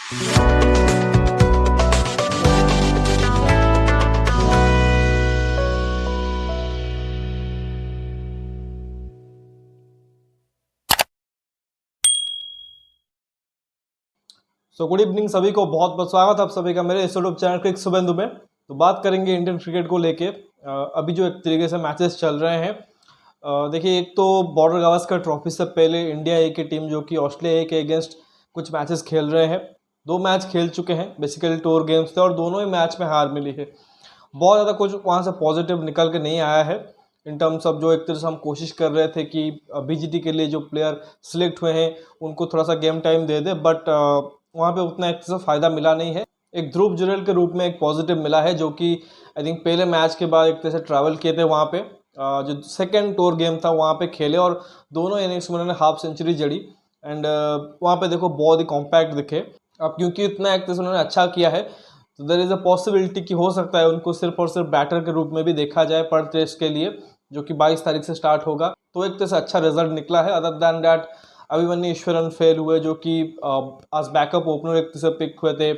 Good evening सभी को, बहुत बहुत स्वागत आप सभी का मेरे इस यूट्यूब चैनल क्रिक सुबेंदु में। तो बात करेंगे इंडियन क्रिकेट को लेके। अभी जो एक तरीके से मैचेस चल रहे हैं, देखिए, एक तो बॉर्डर गावस्कर ट्रॉफी से पहले इंडिया ए की टीम जो कि ऑस्ट्रेलिया ए के अगेंस्ट कुछ मैचेस खेल रहे हैं। 2 मैच खेल चुके हैं, बेसिकली टूर गेम्स थे, और दोनों ही मैच में हार मिली है। बहुत ज़्यादा कुछ वहाँ से पॉजिटिव निकल के नहीं आया है इन टर्म्स ऑफ जो एक तरह से हम कोशिश कर रहे थे कि बीजीटी के लिए जो प्लेयर सिलेक्ट हुए हैं उनको थोड़ा सा game time they they, but वहाँ पे उतना एक तरह से फ़ायदा मिला नहीं है। एक ध्रुव जुरेल के रूप में एक पॉजिटिव मिला है, जो कि आई थिंक पहले मैच के बाद एक तरह से ट्रैवल किए थे वहाँ पे, जो सेकेंड टूर गेम था वहाँ पे खेले और दोनों इनिंग्स में उन्होंने हाफ सेंचुरी जड़ी। एंड वहाँ पे देखो बहुत ही कॉम्पैक्ट दिखे। अब क्योंकि इतना एक तरह से उन्होंने अच्छा किया है, तो देयर इज़ अ पॉसिबिलिटी कि हो सकता है उनको सिर्फ और सिर्फ बैटर के रूप में भी देखा जाए पर टेस्ट के लिए, जो कि 22 तारीख से स्टार्ट होगा। तो एक तरह से अच्छा रिजल्ट निकला है। Other than that Abhimanyu Eswaran fail हुए, जो कि आज बैकअप ओपनर एक तरह से पिक हुए थे।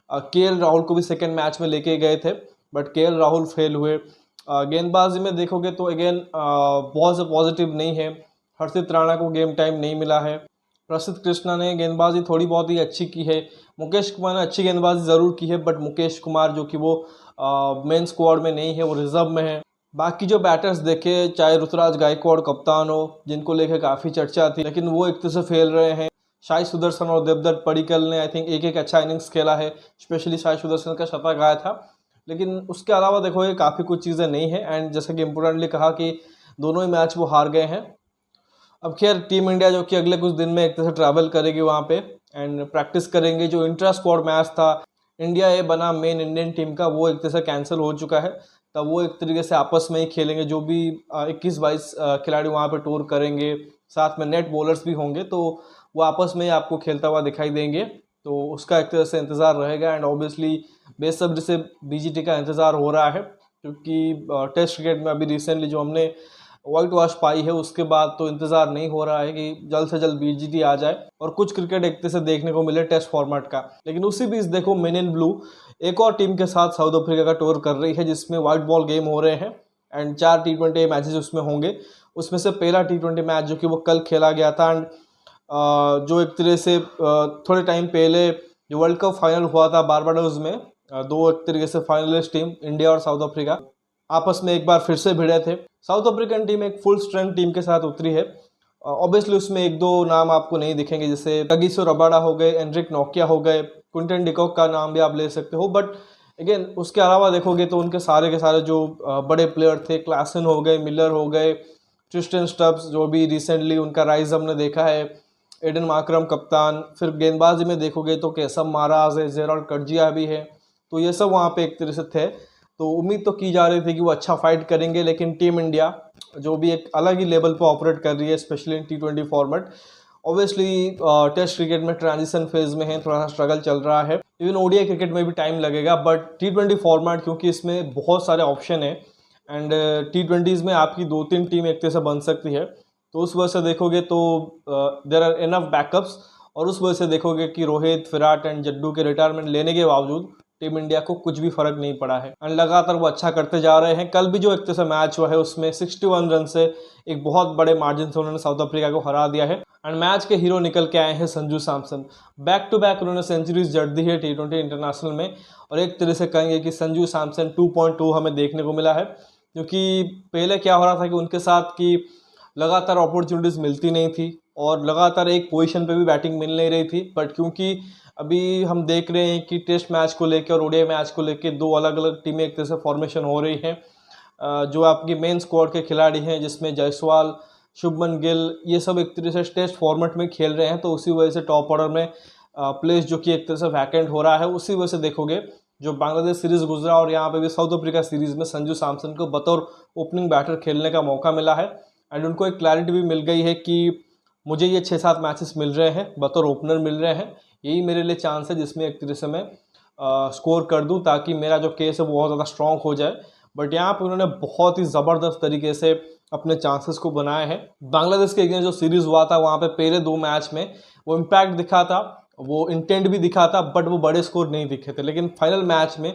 केएल राहुल को भी सेकेंड मैच में लेके गए थे, बट केएल राहुल फेल हुए। गेंदबाजी में देखोगे तो अगेन बहुत से पॉजिटिव नहीं है। हर्षित राणा को गेम टाइम नहीं मिला है। प्रसिद्ध कृष्णा ने गेंदबाजी थोड़ी बहुत ही अच्छी की है। मुकेश कुमार ने अच्छी गेंदबाजी ज़रूर की है, बट मुकेश कुमार जो कि वो मेन स्क्वाड में नहीं है, वो रिजर्व में है। बाकी जो बैटर्स देखे, चाहे ऋतुराज गायकवाड़ कप्तान हो, जिनको लेके काफ़ी चर्चा थी, लेकिन वो एक तरह से फेल रहे हैं। साई सुदर्शन और देवदत्त पडिक्कल ने आई थिंक एक अच्छा इनिंग्स खेला है, स्पेशली साई सुदर्शन का शतक आया था। लेकिन उसके अलावा देखो ये काफ़ी कुछ चीज़ें नहीं है। एंड जैसे कि इम्पोर्टेंटली कहा कि दोनों ही मैच वो हार गए हैं। अब खैर टीम इंडिया जो कि अगले कुछ दिन में एक तरह से ट्रैवल करेगी वहाँ पे एंड प्रैक्टिस करेंगे। जो इंट्रा स्क्वाड मैच था इंडिया ए बना मेन इंडियन टीम का, वो एक तरह से कैंसिल हो चुका है। तब वो एक तरीके से आपस में ही खेलेंगे। जो भी 21-22 खिलाड़ी वहाँ पे टूर करेंगे, साथ में नेट बॉलर्स भी होंगे, तो वो आपस में ही आपको खेलता हुआ दिखाई देंगे। तो उसका एक तरह से इंतज़ार रहेगा। एंड ऑब्वियसली बेसब्री से बीजीटी का इंतज़ार हो रहा है, क्योंकि टेस्ट क्रिकेट में अभी रिसेंटली जो हमने वाइट वॉश पाई है, उसके बाद तो इंतज़ार नहीं हो रहा है कि जल्द से जल्द बीजीटी आ जाए और कुछ क्रिकेट एक तरह से देखने को मिले टेस्ट फॉर्मेट का। लेकिन उसी बीच देखो मेन इन ब्लू एक और टीम के साथ साउथ अफ्रीका का टूर कर रही है, जिसमें वाइट बॉल गेम हो रहे हैं एंड 4 T20 मैचेस उसमें होंगे। उसमें से पहला T20 मैच जो कि वो कल खेला गया था। एंड जो एक तरह से थोड़े टाइम पहले जो वर्ल्ड कप फाइनल हुआ था बारबाडोस में, 2 एक तरीके से फाइनलिस्ट टीम इंडिया और साउथ अफ्रीका आपस में एक बार फिर से भिड़े थे। साउथ अफ्रीकन टीम एक फुल स्ट्रेंथ टीम के साथ उतरी है। ऑब्वियसली उसमें 1-2 नाम आपको नहीं दिखेंगे, जैसे कगिसो रबाडा हो गए, एंड्रिक नोकिया हो गए, क्विंटन डिकॉक का नाम भी आप ले सकते हो। बट अगेन उसके अलावा देखोगे तो उनके सारे के सारे जो बड़े प्लेयर थे, क्लासन हो गए, मिलर हो गए, ट्रिस्टन स्टब्स जो भी रिसेंटली उनका राइज हमने देखा है, एडन माकरम कप्तान। फिर गेंदबाजी में देखोगे तो केसम महाराज है, जेराल्ड कटजिया भी है। तो ये सब वहाँ पे एक तरह से थे। तो उम्मीद तो की जा रही थी कि वो अच्छा फाइट करेंगे, लेकिन टीम इंडिया जो भी एक अलग ही लेवल पर ऑपरेट कर रही है, specially in T20 format. Obviously test cricket में ट्रांजिशन फेज में है, थोड़ा सा स्ट्रगल चल रहा है। इवन ओडीआई क्रिकेट में भी टाइम लगेगा, बट T20 फॉर्मेट क्योंकि इसमें बहुत सारे ऑप्शन है एंड T20s में आपकी 2-3 टीम एक तरह से बन सकती है। तो उस वजह से देखोगे तो देयर आर इनफ बैकअप्स, और उस वजह से देखोगे कि रोहित, विराट एंड जड्डू के रिटायरमेंट लेने के बावजूद टीम इंडिया को कुछ भी फर्क नहीं पड़ा है एंड लगातार वो अच्छा करते जा रहे हैं। कल भी जो एक तरह से मैच हुआ है उसमें 61 रन से एक बहुत बड़े मार्जिन से उन्होंने साउथ अफ्रीका को हरा दिया है। एंड मैच के हीरो निकल के आए हैं Sanju Samson. Back to back उन्होंने सेंचुरीज जड़ दी है T20 इंटरनेशनल में, और एक तरह से कहेंगे कि संजू सैमसन 2.2 हमें देखने को मिला है। क्योंकि पहले क्या हो रहा था कि उनके साथ की लगातार अपॉर्चुनिटीज़ मिलती नहीं थी और लगातार एक पोजीशन पे भी बैटिंग मिल नहीं रही थी। बट क्योंकि अभी हम देख रहे हैं कि टेस्ट मैच को लेकर और ओडीआई मैच को लेकर 2 अलग अलग टीमें एक तरह से फॉर्मेशन हो रही हैं। जो आपकी मेन स्क्वाड के खिलाड़ी हैं, जिसमें जायसवाल, शुभमन गिल, ये सब एक तरह से टेस्ट फॉर्मेट में खेल रहे हैं, तो उसी वजह से टॉप ऑर्डर में प्लेस जो कि एक तरह से वैकेंट हो रहा है। उसी वजह से देखोगे जो बांग्लादेश सीरीज़ गुजरा और यहाँ पे भी साउथ अफ्रीका सीरीज़ में संजू सैमसन को बतौर ओपनिंग बैटर खेलने का मौका मिला है। एंड उनको एक क्लैरिटी भी मिल गई है कि मुझे ये 6-7 मैचेस मिल रहे हैं, बतौर ओपनर मिल रहे हैं, यही मेरे लिए चांस है जिसमें एक तरह से मैं स्कोर कर दूं, ताकि मेरा जो केस है वो बहुत ज़्यादा स्ट्रॉन्ग हो जाए। बट यहाँ पे उन्होंने बहुत ही ज़बरदस्त तरीके से अपने चांसेस को बनाए हैं। बांग्लादेश के अगेंस्ट जो सीरीज़ हुआ था वहाँ पे पहले 2 मैच में वो इम्पैक्ट दिखा था, वो इंटेंट भी दिखा था, बट वो बड़े स्कोर नहीं दिखे थे। लेकिन फाइनल मैच में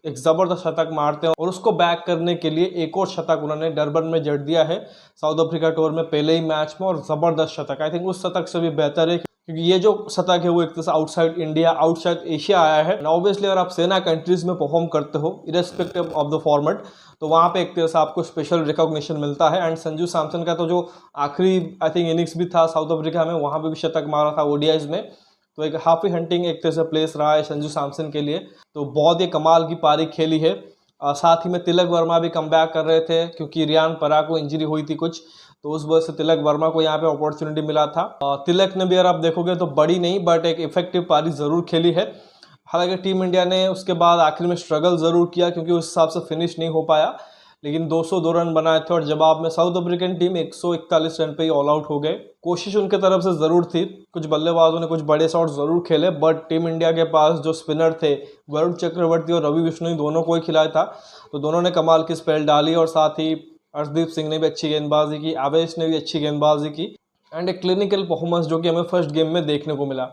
एक ज़बरदस्त शतक मारते हैं और उसको बैक करने के लिए एक और शतक उन्होंने डरबन में जड़ दिया है साउथ अफ्रीका टूर में पहले ही मैच में, और ज़बरदस्त शतक। आई थिंक उस शतक से भी बेहतर है, क्योंकि ये जो शतक है वो एक तरह से आउटसाइड इंडिया, आउटसाइड एशिया आया है। ऑब्वियसली अगर आप सेना कंट्रीज में परफॉर्म करते हो इरेस्पेक्टिव ऑफ द फॉर्मेट, तो वहाँ पे एक तरह से आपको स्पेशल रिकॉग्निशन मिलता है। एंड संजू सैमसन का तो जो आखिरी आई थिंक इनिंग्स भी था साउथ अफ्रीका में, वहाँ पे भी शतक मारा था ओडीआईज में। तो एक हाफी हंटिंग एक तरह से प्लेस रहा है संजू सैमसन के लिए। तो बहुत ही कमाल की पारी खेली है। साथ ही में तिलक वर्मा भी कम बैक कर रहे थे, क्योंकि रियान परा को इंजरी हुई थी कुछ, तो उस वजह से तिलक वर्मा को यहाँ पे अपॉर्चुनिटी मिला था। तिलक ने भी अगर आप देखोगे तो बड़ी नहीं, बट एक इफेक्टिव पारी ज़रूर खेली है। हालांकि टीम इंडिया ने उसके बाद आखिर में स्ट्रगल ज़रूर किया, क्योंकि उस हिसाब से फिनिश नहीं हो पाया, लेकिन 202 रन बनाए थे और जवाब में साउथ अफ्रीकन टीम 141 रन पे ही ऑल आउट हो गए। कोशिश उनके तरफ से ज़रूर थी, कुछ बल्लेबाजों ने कुछ बड़े शॉट ज़रूर खेले, बट टीम इंडिया के पास जो स्पिनर थे वरुण चक्रवर्ती और रवि बिश्नोई दोनों को ही खिलाया था, तो दोनों ने कमाल की स्पेल डाली। और साथ ही अर्शदीप सिंह ने भी अच्छी गेंदबाजी की, आवेश ने भी अच्छी गेंदबाजी की, एंड एक क्लिनिकल परफॉर्मेंस जो कि हमें फर्स्ट गेम में देखने को मिला।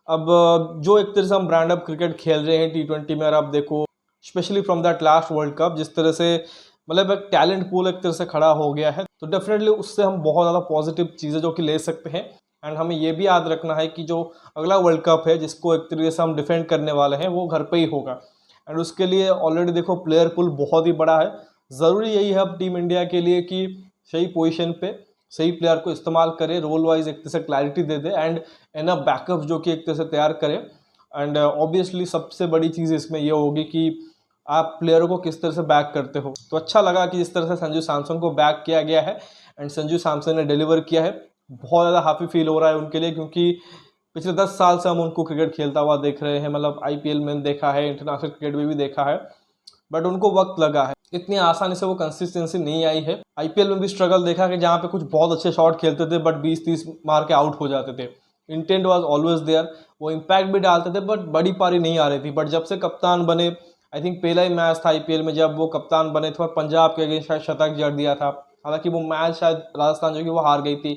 अब जो एक तरह से हम ब्रांड अप क्रिकेट खेल रहे हैं T20 में, अगर आप देखो specially from that last world cup, जिस तरह से मतलब एक टैलेंट पूल एक तरह से खड़ा हो गया है, तो डेफिनेटली उससे हम बहुत ज़्यादा पॉजिटिव चीज़ें जो कि ले सकते हैं। एंड हमें ये भी याद रखना है कि जो अगला वर्ल्ड कप है जिसको एक तरीके से हम डिफेंड करने वाले हैं, वो घर पे ही होगा। एंड उसके लिए ऑलरेडी देखो प्लेयर पुल बहुत ही बड़ा है। ज़रूरी यही है अब टीम इंडिया के लिए कि सही पोजीशन पे सही प्लेयर को इस्तेमाल करे, रोल वाइज एक तरह से clarity they they, and enough backup जो कि एक तरह से तैयार करे। एंड ऑब्वियसली सबसे बड़ी चीज़ इसमें ये होगी कि आप प्लेयरों को किस तरह से बैक करते हो। तो अच्छा लगा कि जिस तरह से संजू सैमसन को बैक किया गया है एंड संजू सैमसन ने डिलीवर किया है। बहुत ज़्यादा हैप्पी फील हो रहा है उनके लिए, क्योंकि पिछले 10 साल से हम उनको क्रिकेट खेलता हुआ देख रहे हैं। मतलब आईपीएल में देखा है, इंटरनेशनल क्रिकेट में भी देखा है, बट उनको वक्त लगा है, इतनी आसानी से वो कंसिस्टेंसी नहीं आई है। आईपीएल में भी स्ट्रगल देखा कि जहाँ पे कुछ बहुत अच्छे शॉट खेलते थे बट 20-30 मार के आउट हो जाते थे। इंटेंट वाज ऑलवेज देयर, वो इम्पैक्ट भी डालते थे, बट बड़ी पारी नहीं आ रही थी। बट जब से कप्तान बने, आई थिंक पहला ही मैच था आईपीएल में जब वो कप्तान बने थे और पंजाब के अगेंस्ट शायद शतक जड़ दिया था। हालांकि वो मैच शायद राजस्थान जो कि वो हार गई थी।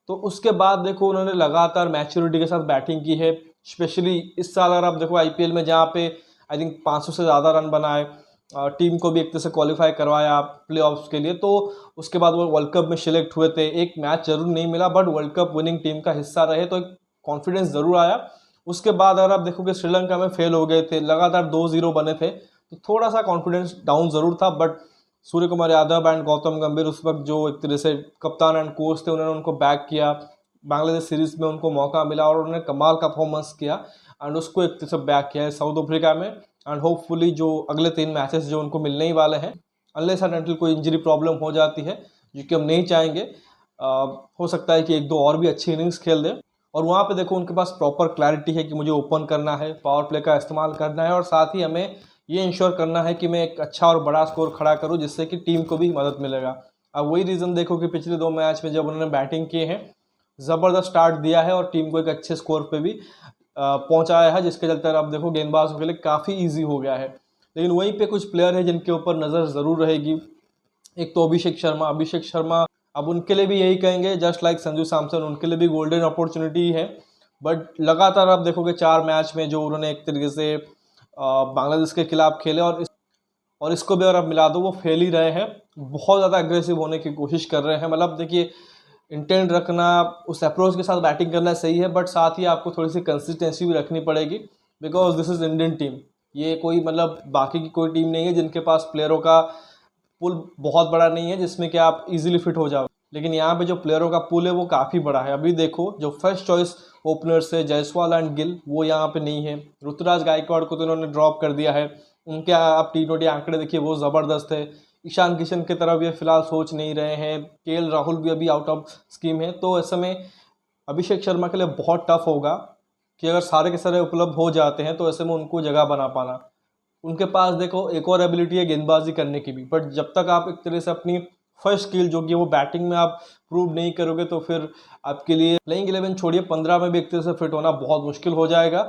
तो उसके बाद देखो उन्होंने लगातार मैच्योरिटी के साथ बैटिंग की है। स्पेशली इस साल अगर आप देखो आईपीएल में, जहाँ पे आई थिंक 500 से ज़्यादा रन बनाए, टीम को भी एक तरह से क्वालिफाई करवाया प्लेऑफ्स के लिए। तो उसके बाद वो वर्ल्ड कप में सिलेक्ट हुए थे। एक मैच जरूर नहीं मिला, but world cup winning team का हिस्सा रहे, तो एक कॉन्फिडेंस ज़रूर आया। उसके बाद अगर आप देखोगे श्रीलंका में फेल हो गए थे, लगातार 2-0 बने थे, तो थोड़ा सा कॉन्फिडेंस डाउन ज़रूर था। बट सूर्य कुमार यादव एंड गौतम गंभीर उस वक्त जो एक तरह से कप्तान एंड कोच थे, उन्होंने उनको बैक किया। बांग्लादेश सीरीज़ में उनको मौका मिला और उन्होंने कमाल का परफॉर्मेंस किया एंड उसको एक तरह से बैक किया है साउथ अफ्रीका में। एंड होपफुली जो अगले 3 मैचेस जो उनको मिलने ही वाले हैं, अनलेस एंड अनटिल कोई इंजरी प्रॉब्लम हो जाती है, जो कि हम नहीं चाहेंगे, हो सकता है कि 1-2 और भी अच्छी इनिंग्स खेल दें। और वहाँ पे देखो उनके पास प्रॉपर क्लैरिटी है कि मुझे ओपन करना है, पावर प्ले का इस्तेमाल करना है, और साथ ही हमें ये इंश्योर करना है कि मैं एक अच्छा और बड़ा स्कोर खड़ा करूँ, जिससे कि टीम को भी मदद मिलेगा। अब वही रीज़न देखो कि पिछले 2 मैच में जब उन्होंने बैटिंग की है, ज़बरदस्त स्टार्ट दिया है और टीम को एक अच्छे स्कोर पे भी पहुंचाया है, जिसके चलते आप देखो गेंदबाजों के लिए काफ़ी इजी हो गया है। लेकिन वहीं पे कुछ प्लेयर है जिनके ऊपर नज़र ज़रूर रहेगी। एक तो अभिषेक शर्मा, अब उनके लिए भी यही कहेंगे, जस्ट लाइक संजू सैमसन, उनके लिए भी गोल्डन अपॉर्चुनिटी है। बट लगातार आप देखोगे 4 मैच में जो उन्होंने एक तरीके से बांग्लादेश के खिलाफ खेले, और इसको भी अगर आप मिला दो, वो फेल ही रहे हैं। बहुत ज़्यादा एग्रेसिव होने की कोशिश कर रहे हैं। मतलब देखिए, इंटेंट रखना, उस अप्रोच के साथ बैटिंग करना सही है, बट साथ ही आपको थोड़ी सी कंसिस्टेंसी भी रखनी पड़ेगी, because this is Indian team. ये कोई मतलब बाकी की कोई टीम नहीं है जिनके पास प्लेयरों का पूल बहुत बड़ा नहीं है जिसमें कि आप इजीली फिट हो जाओ। लेकिन यहाँ पे जो प्लेयरों का पूल है वो काफ़ी बड़ा है। अभी देखो जो फर्स्ट चॉइस ओपनर्स है जायसवाल एंड गिल, वो यहाँ पे नहीं है। ऋतुराज गायकवाड़ को तो इन्होंने ड्रॉप कर दिया है। उनके आप T20 आंकड़े देखिए, वो ज़बरदस्त है। ईशान किशन की तरफ ये फिलहाल सोच नहीं रहे हैं। केएल राहुल भी अभी आउट ऑफ स्कीम है। तो ऐसे में अभिषेक शर्मा के लिए बहुत टफ होगा कि अगर सारे के सारे उपलब्ध हो जाते हैं तो ऐसे में उनको जगह बना पाना। उनके पास देखो एक और एबिलिटी है गेंदबाजी करने की भी, बट जब तक आप एक तरह से अपनी फर्स्ट स्किल जो कि वो बैटिंग में आप प्रूव नहीं करोगे, तो फिर आपके लिए प्लेइंग 11 छोड़िए 15 में भी एक तरह से फिट होना बहुत मुश्किल हो जाएगा।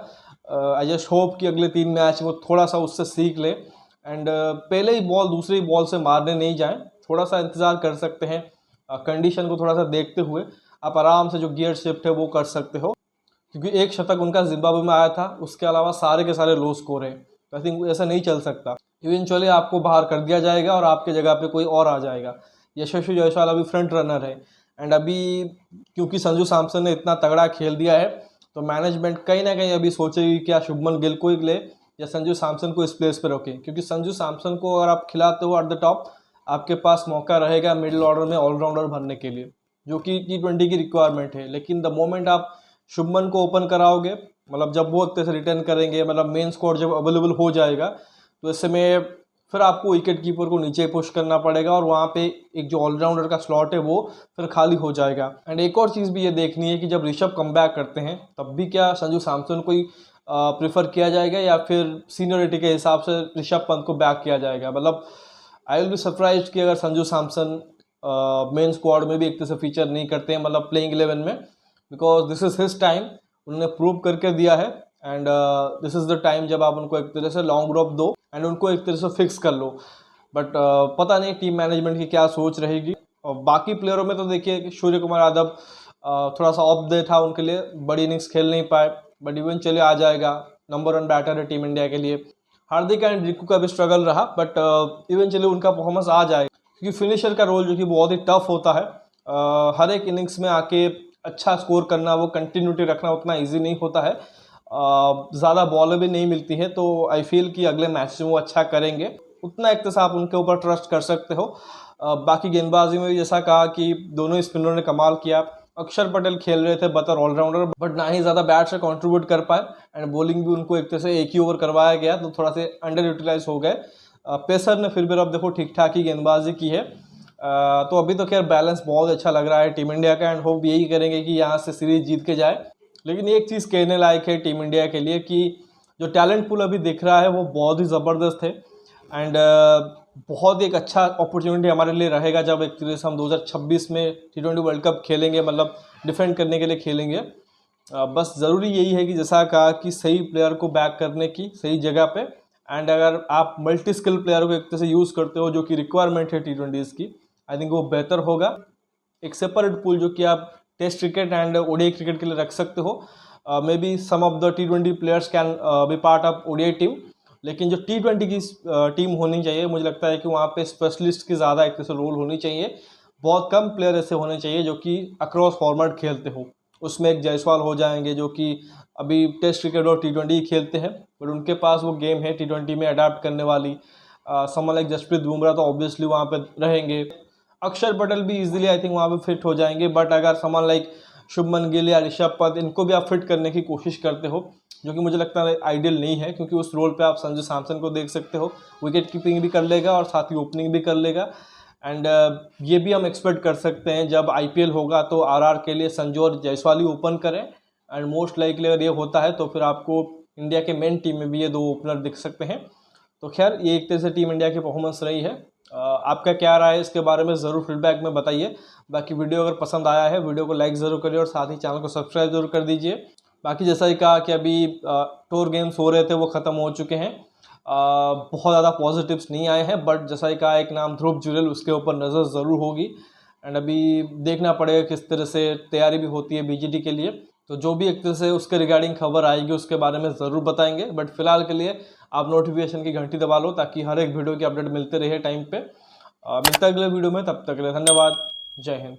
आई जस्ट होप कि अगले 3 मैच वो थोड़ा सा उससे सीख ले एंड पहले ही बॉल दूसरी बॉल से मारने नहीं जाएं। थोड़ा सा इंतज़ार कर सकते हैं, कंडीशन को थोड़ा सा देखते हुए आप आराम से जो गियर शिफ्ट है वो कर सकते हो। क्योंकि एक शतक उनका जिम्बाब्वे में आया था, उसके अलावा सारे के सारे लो स्कोर हैं। तो आई थिंक ऐसा नहीं चल सकता। इवेंचुअली आपको बाहर कर दिया जाएगा और आपके जगह पे कोई और आ जाएगा। यशस्वी जायसवाल अभी फ्रंट रनर है, एंड अभी क्योंकि संजू सैमसन ने इतना तगड़ा खेल दिया है तो मैनेजमेंट कहीं ना कहीं अभी सोचेगी क्या शुभमन गिल को ही ले या संजू सैमसन को इस प्लेस पर रखें, क्योंकि संजू सैमसन को अगर आप खिलाते हो एट द टॉप, आपके पास मौका रहेगा मिडिल ऑर्डर में ऑलराउंडर भरने के लिए, जो कि T20 की रिक्वायरमेंट है। लेकिन द मोमेंट आप शुभमन को ओपन कराओगे, मतलब जब वो एक तरह से रिटर्न करेंगे, मतलब मेन स्क्वाड जब अवेलेबल हो जाएगा, तो ऐसे में फिर आपको विकेट कीपर को नीचे पुश करना पड़ेगा और वहाँ पे एक जो ऑलराउंडर का स्लॉट है वो फिर खाली हो जाएगा। एंड एक और चीज़ भी ये देखनी है कि जब ऋषभ कम बैक करते हैं तब भी क्या संजू सैमसन को ही प्रेफर किया जाएगा या फिर सीनियरिटी के हिसाब से ऋषभ पंत को बैक किया जाएगा। मतलब आई विल बी सरप्राइज कि अगर संजू सैमसन मेन स्क्वाड में भी एक तरह से फीचर नहीं करते हैं, मतलब प्लेइंग 11 में, because this is his time. उन्होंने प्रूव करके दिया है and this is the time जब आप उनको एक तरह से लॉन्ग ड्रॉप दो एंड उनको एक तरह से फिक्स कर लो। बट पता नहीं टीम मैनेजमेंट की क्या सोच रहेगी। और बाकी प्लेयरों में तो देखिए सूर्य कुमार यादव थोड़ा सा ऑफ डे था उनके लिए, बड़ी इनिंग्स खेल नहीं पाए, बट इवेंचुअली आ जाएगा, नंबर 1 बैटर है टीम इंडिया के लिए। हार्दिक एंड रिंकू का भी स्ट्रगल रहा, बट इवेंचुअली उनका परफॉर्मेंस आ जाएगा, क्योंकि फिनिशर का रोल जो कि बहुत ही टफ होता है। हर एक इनिंग्स में आके अच्छा स्कोर करना, वो कंटिन्यूटी रखना उतना इजी नहीं होता है। ज़्यादा बॉल भी नहीं मिलती है, तो आई फील कि अगले मैच में वो अच्छा करेंगे, उतना एक तरह आप उनके ऊपर ट्रस्ट कर सकते हो। बाकी गेंदबाजी में भी जैसा कहा कि दोनों स्पिनरों ने कमाल किया। अक्षर पटेल खेल रहे थे बतौर ऑलराउंडर, बट ना ही ज़्यादा बैट से कंट्रीब्यूट कर पाए, एंड बॉलिंग भी उनको एक तरह से एक ही ओवर करवाया गया, तो थोड़ा से अंडर यूटिलाइज हो गए। पेसर ने फिर भी अब देखो ठीक ठाक ही गेंदबाजी की है। तो अभी तो खैर बैलेंस बहुत अच्छा लग रहा है टीम इंडिया का, एंड होप यही करेंगे कि यहाँ से सीरीज जीत के जाए। लेकिन एक चीज़ कहने लायक है टीम इंडिया के लिए कि जो टैलेंट पूल अभी दिख रहा है वो बहुत ही ज़बरदस्त है, एंड बहुत एक अच्छा अपॉर्चुनिटी हमारे लिए रहेगा जब एक तरह से हम 2026 में T20 वर्ल्ड कप खेलेंगे, मतलब डिफेंड करने के लिए खेलेंगे। बस ज़रूरी यही है कि जैसा कहा कि सही प्लेयर को बैक करने की सही जगह पे, एंड अगर आप मल्टी स्किल प्लेयर को एक तरह से यूज़ करते हो जो कि रिक्वायरमेंट है T20s की, आई थिंक वो बेहतर होगा। एक सेपरेट पूल जो कि आप test cricket and ODI cricket के लिए रख सकते हो, maybe some of the T20 players can be part of ODI team, लेकिन जो T20 की टीम होनी चाहिए, मुझे लगता है कि वहाँ पे स्पेशलिस्ट की ज़्यादा एक तरह से रोल होनी चाहिए। बहुत कम प्लेयर ऐसे होने चाहिए जो कि अक्रॉस फॉर्मेट खेलते हो। उसमें एक जायसवाल हो जाएंगे जो कि अभी टेस्ट क्रिकेट और T20 खेलते हैं, बट उनके पास वो गेम है T20 में अडाप्ट करने वाली। समवन लाइक जसप्रीत बुमराह तो ऑब्वियसली वहाँ पे रहेंगे। अक्षर पटेल भी इजीली आई थिंक वहाँ पे फिट हो जाएंगे, बट अगर समवन लाइक शुभमन गिल या ऋषभ पंत, इनको भी आप फिट करने की कोशिश करते हो, जो कि मुझे लगता है आइडियल नहीं है, क्योंकि उस रोल पे आप संजू सैमसन को देख सकते हो, विकेट कीपिंग भी कर लेगा और साथ ही ओपनिंग भी कर लेगा। एंड ये भी हम एक्सपेक्ट कर सकते हैं जब IPL होगा तो आरआर के लिए संजू और जायसवाल ही ओपन करें, एंड मोस्ट लाइकली अगर ये होता है तो फिर आपको इंडिया के मेन टीम में भी ये 2 ओपनर दिख सकते हैं। तो खैर ये एक तरह से टीम इंडिया की परफॉर्मेंस रही है। आपका क्या राय है इसके बारे में ज़रूर फीडबैक में बताइए। बाकी वीडियो अगर पसंद आया है वीडियो को लाइक ज़रूर करिए और साथ ही चैनल को सब्सक्राइब जरूर कर दीजिए। बाकी जैसा ही कहा कि अभी टूर गेम्स हो रहे थे वो ख़त्म हो चुके हैं, बहुत ज़्यादा पॉजिटिव्स नहीं आए हैं, बट जैसा ही कहा एक नाम ध्रुव जुरेल, उसके ऊपर नज़र ज़रूर होगी, एंड अभी देखना पड़ेगा किस तरह से तैयारी भी होती है BGT के लिए। तो जो भी एक तरह से उसके रिगार्डिंग खबर आएगी उसके बारे में ज़रूर बताएंगे, बट फिलहाल के लिए आप नोटिफिकेशन की घंटी दबा लो ताकि हर एक वीडियो की अपडेट मिलते रहे टाइम पे। मिलता है अगले वीडियो में, तब तक के लिए धन्यवाद। जय हिंद।